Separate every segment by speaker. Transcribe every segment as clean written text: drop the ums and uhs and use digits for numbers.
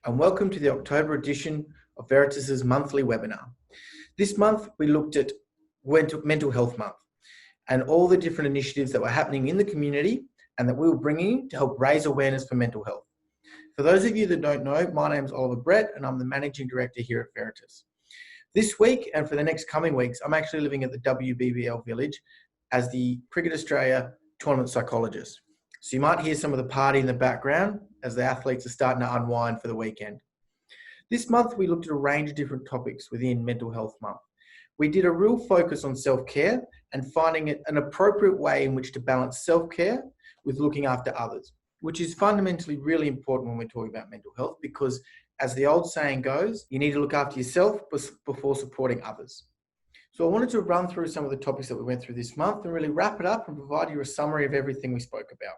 Speaker 1: and welcome to the October edition of Veritas's monthly webinar. This month, we looked at Mental Health Month and all the different initiatives that were happening in the community and that we were bringing to help raise awareness for mental health. For those of you that don't know, my name is Oliver Brecht and I'm the Managing Director here at Veritas. This week and for the next coming weeks, I'm actually living at the WBBL Village as the Cricket Australia tournament psychologist. So you might hear some of the party in the background as the athletes are starting to unwind for the weekend. This month, we looked at a range of different topics within Mental Health Month. We did a real focus on self-care and finding it an appropriate way in which to balance self-care with looking after others, which is fundamentally really important when we're talking about mental health because, as the old saying goes, you need to look after yourself before supporting others. So I wanted to run through some of the topics that we went through this month and really wrap it up and provide you a summary of everything we spoke about.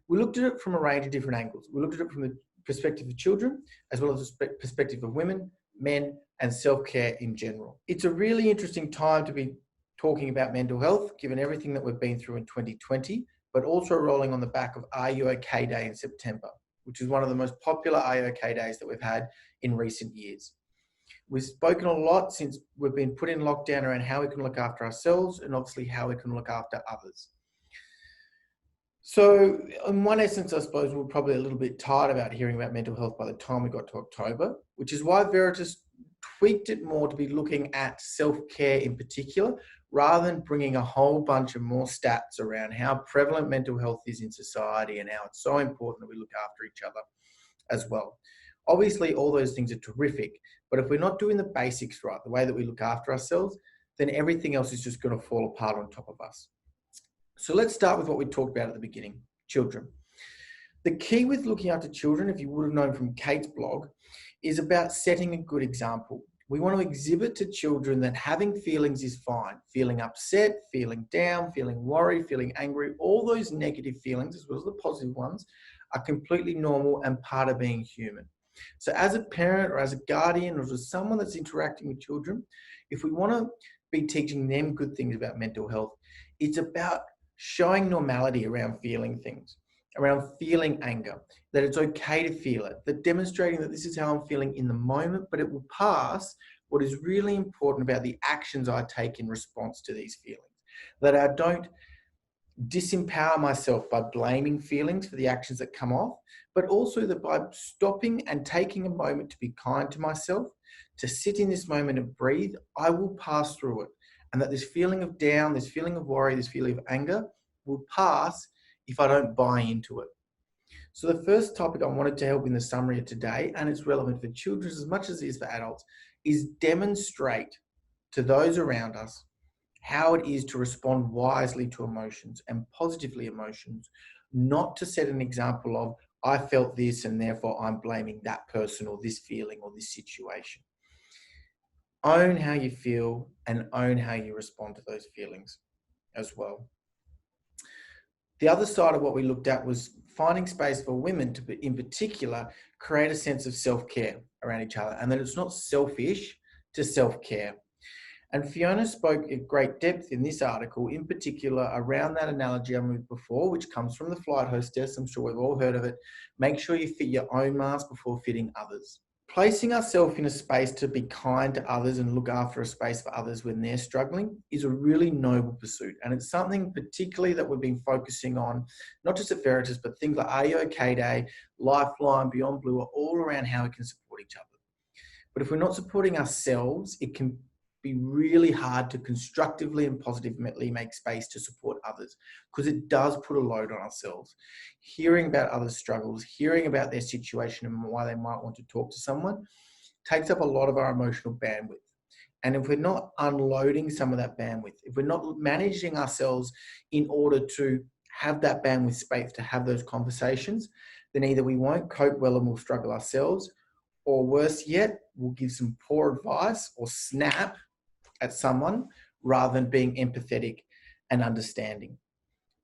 Speaker 1: We looked at it from a range of different angles. We looked at it from the perspective of children, as well as the perspective of women, men, and self-care in general. It's a really interesting time to be talking about mental health, given everything that we've been through in 2020, but also rolling on the back of Are You OK Day in September, which is one of the most popular Are You OK Days that we've had in recent years. We've spoken a lot since we've been put in lockdown around how we can look after ourselves and obviously how we can look after others. So in one essence, I suppose we're probably a little bit tired about hearing about mental health by the time we got to October, which is why Veritas tweaked it more to be looking at self-care in particular, rather than bringing a whole bunch of more stats around how prevalent mental health is in society and how it's so important that we look after each other as well. Obviously, all those things are terrific, but if we're not doing the basics right, the way that we look after ourselves, then everything else is just going to fall apart on top of us. So let's start with what we talked about at the beginning, children. The key with looking after children, if you would have known from Kate's blog, is about setting a good example. We want to exhibit to children that having feelings is fine. Feeling upset, feeling down, feeling worried, feeling angry, all those negative feelings, as well as the positive ones, are completely normal and part of being human. So as a parent or as a guardian or as someone that's interacting with children, if we want to be teaching them good things about mental health, it's about showing normality around feeling things, around feeling anger, that it's okay to feel it, that demonstrating that this is how I'm feeling in the moment, but it will pass. What is really important about the actions I take in response to these feelings, that I don't disempower myself by blaming feelings for the actions that come off, but also that by stopping and taking a moment to be kind to myself, to sit in this moment and breathe, I will pass through it. And that this feeling of down, this feeling of worry, this feeling of anger will pass if I don't buy into it. So the first topic I wanted to help in the summary of today, and it's relevant for children as much as it is for adults, is demonstrate to those around us how it is to respond wisely to emotions and positively emotions, not to set an example of, I felt this and therefore I'm blaming that person or this feeling or this situation. Own how you feel and own how you respond to those feelings as well. The other side of what we looked at was finding space for women to, in particular, create a sense of self-care around each other and that it's not selfish to self-care. And Fiona spoke at great depth in this article, in particular around that analogy I moved before, which comes from the flight hostess. I'm sure we've all heard of it. Make sure you fit your own mask before fitting others. Placing ourselves in a space to be kind to others and look after a space for others when they're struggling is a really noble pursuit. And it's something particularly that we've been focusing on, not just at Veritas, but things like Are You OK Day, Lifeline, Beyond Blue are all around how we can support each other. But if we're not supporting ourselves, it can be really hard to constructively and positively make space to support others because it does put a load on ourselves. Hearing about others' struggles, hearing about their situation and why they might want to talk to someone takes up a lot of our emotional bandwidth. And if we're not unloading some of that bandwidth, if we're not managing ourselves in order to have that bandwidth space to have those conversations, then either we won't cope well and we'll struggle ourselves, or worse yet, we'll give some poor advice or snap at someone rather than being empathetic and understanding.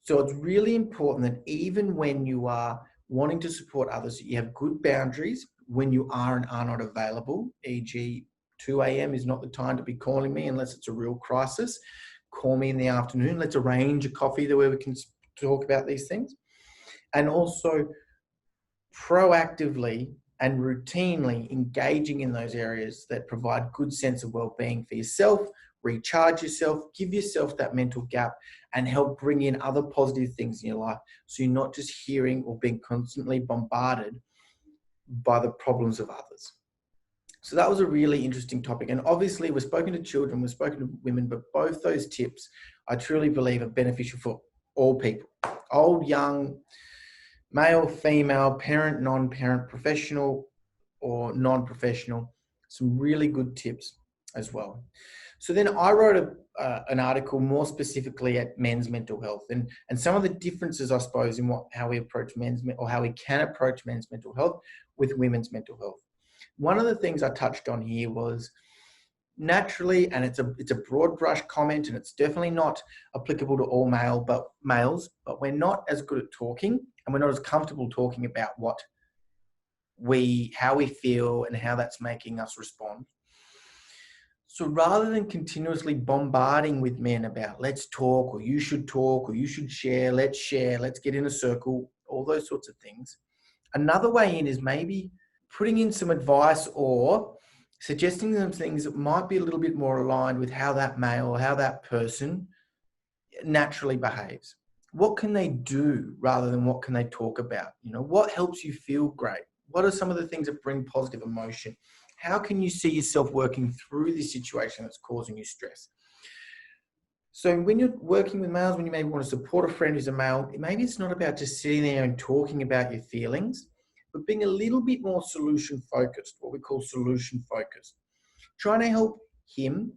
Speaker 1: So it's really important that even when you are wanting to support others, that you have good boundaries when you are and are not available, e.g. 2 a.m. is not the time to be calling me unless it's a real crisis. Call me in the afternoon. Let's arrange a coffee where we can talk about these things. And also proactively and routinely engaging in those areas that provide good sense of well-being for yourself, recharge yourself, give yourself that mental gap, and help bring in other positive things in your life. So you're not just hearing or being constantly bombarded by the problems of others. So that was a really interesting topic. And obviously we've spoken to children, we've spoken to women, but both those tips I truly believe are beneficial for all people, old, young, male, female, parent, non-parent, professional or non-professional. Some really good tips as well. So then I wrote an article more specifically at men's mental health and some of the differences, I suppose, in how we approach how we can approach men's mental health with women's mental health. One of the things I touched on here was naturally, and it's a broad brush comment, and it's definitely not applicable to all males, but we're not as good at talking, and we're not as comfortable talking about how we feel and how that's making us respond. So rather than continuously bombarding with men about let's talk, or you should talk, or you should share, let's get in a circle, all those sorts of things, another way in is maybe putting in some advice or suggesting them things that might be a little bit more aligned with how that male or how that person naturally behaves. What can they do rather than what can they talk about? You know, what helps you feel great? What are some of the things that bring positive emotion? How can you see yourself working through this situation that's causing you stress? So when you're working with males, when you maybe want to support a friend who's a male, maybe it's not about just sitting there and talking about your feelings, but being a little bit more solution focused, what we call solution focused. Trying to help him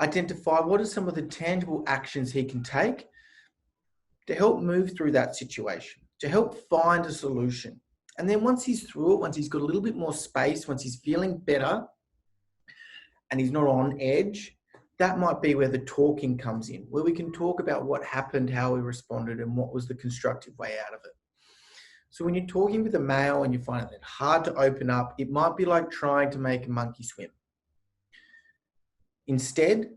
Speaker 1: identify what are some of the tangible actions he can take to help move through that situation, to help find a solution. And then once he's through it, once he's got a little bit more space, once he's feeling better and he's not on edge, that might be where the talking comes in, where we can talk about what happened, how we responded, and what was the constructive way out of it. So when you're talking with a male and you find it hard to open up, it might be like trying to make a monkey swim. Instead,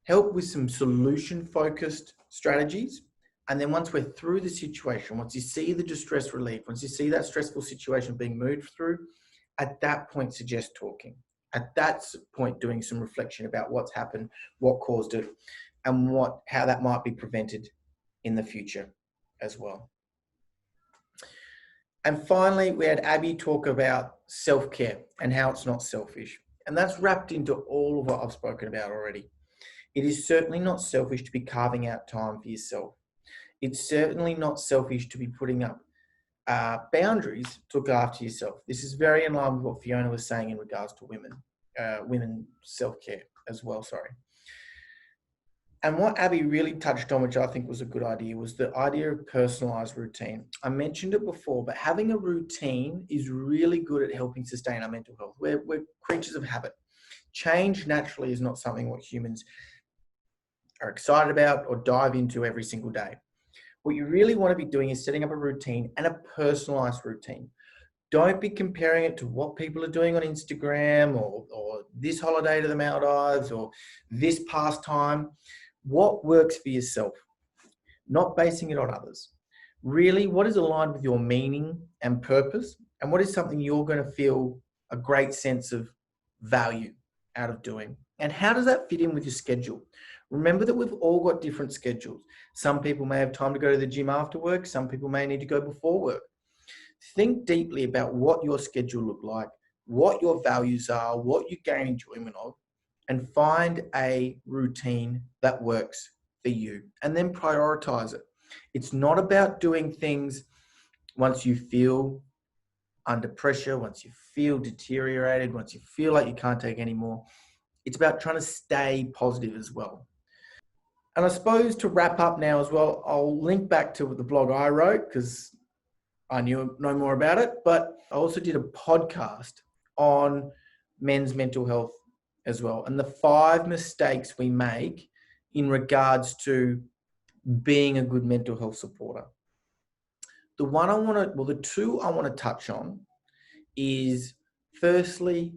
Speaker 1: help with some solution-focused strategies. And then once we're through the situation, once you see the distress relief, once you see that stressful situation being moved through, at that point, suggest talking. At that point, doing some reflection about what's happened, what caused it, and how that might be prevented in the future as well. And finally, we had Abby talk about self-care and how it's not selfish. And that's wrapped into all of what I've spoken about already. It is certainly not selfish to be carving out time for yourself. It's certainly not selfish to be putting up boundaries to look after yourself. This is very in line with what Fiona was saying in regards to women self-care as well, sorry. And what Abby really touched on, which I think was a good idea, was the idea of personalized routine. I mentioned it before, but having a routine is really good at helping sustain our mental health. We're creatures of habit. Change naturally is not something what humans are excited about or dive into every single day. What you really want to be doing is setting up a routine, and a personalized routine. Don't be comparing it to what people are doing on Instagram or this holiday to the Maldives or this pastime. What works for yourself? Not basing it on others. Really, what is aligned with your meaning and purpose, and what is something you're going to feel a great sense of value out of doing? And how does that fit in with your schedule? Remember that we've all got different schedules. Some people may have time to go to the gym after work. Some people may need to go before work. Think deeply about what your schedule looks like, what your values are, what you gain enjoyment of, and find a routine that works for you, and then prioritize it. It's not about doing things once you feel under pressure, once you feel deteriorated, once you feel like you can't take any more. It's about trying to stay positive as well. And I suppose to wrap up now as well, I'll link back to the blog I wrote because I know more about it, but I also did a podcast on men's mental health as well, and the 5 mistakes we make in regards to being a good mental health supporter. The 2 I want to touch on is, firstly,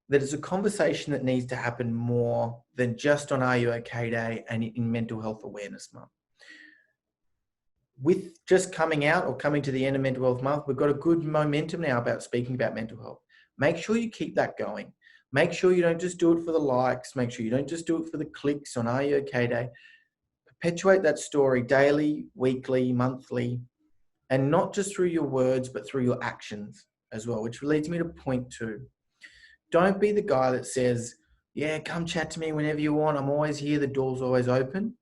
Speaker 1: that it's a conversation that needs to happen more than just on Are You OK Day and in Mental Health Awareness Month. with just coming out or coming to the end of Mental Health Month, we've got a good momentum now about speaking about mental health. Make sure you keep that going. Make sure you don't just do it for the likes. Make sure you don't just do it for the clicks on Are You OK Day. Perpetuate that story daily, weekly, monthly, and not just through your words, but through your actions as well, which leads me to point 2. Don't be the guy that says, yeah, come chat to me whenever you want. I'm always here. The door's always open.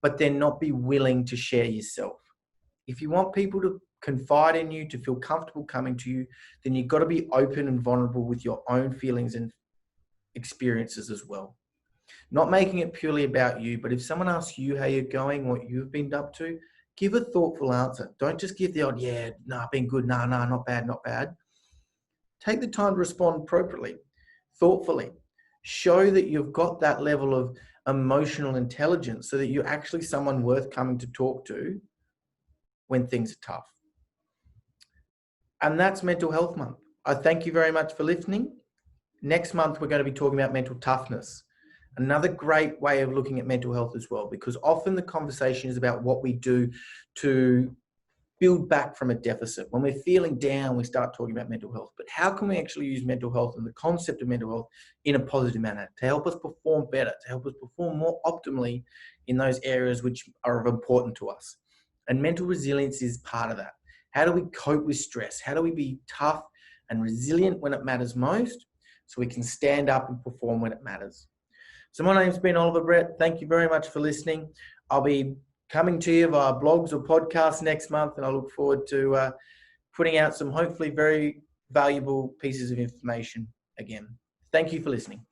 Speaker 1: But then not be willing to share yourself. If you want people to confide in you, to feel comfortable coming to you, then you've got to be open and vulnerable with your own feelings and experiences as well. Not making it purely about you, but if someone asks you how you're going, what you've been up to, give a thoughtful answer. Don't just give the odd, yeah, nah, been good, nah, not bad, not bad. Take the time to respond appropriately, thoughtfully. Show that you've got that level of emotional intelligence so that you're actually someone worth coming to talk to when things are tough. And that's Mental Health Month. I thank you very much for listening. Next month, we're going to be talking about mental toughness. Another great way of looking at mental health as well, because often the conversation is about what we do to build back from a deficit. When we're feeling down, we start talking about mental health. But how can we actually use mental health and the concept of mental health in a positive manner to help us perform better, to help us perform more optimally in those areas which are of importance to us? And mental resilience is part of that. How do we cope with stress? How do we be tough and resilient when it matters most so we can stand up and perform when it matters? So my name's been Oliver Brecht. Thank you very much for listening. I'll be coming to you via blogs or podcasts next month, and I look forward to putting out some hopefully very valuable pieces of information again. Thank you for listening.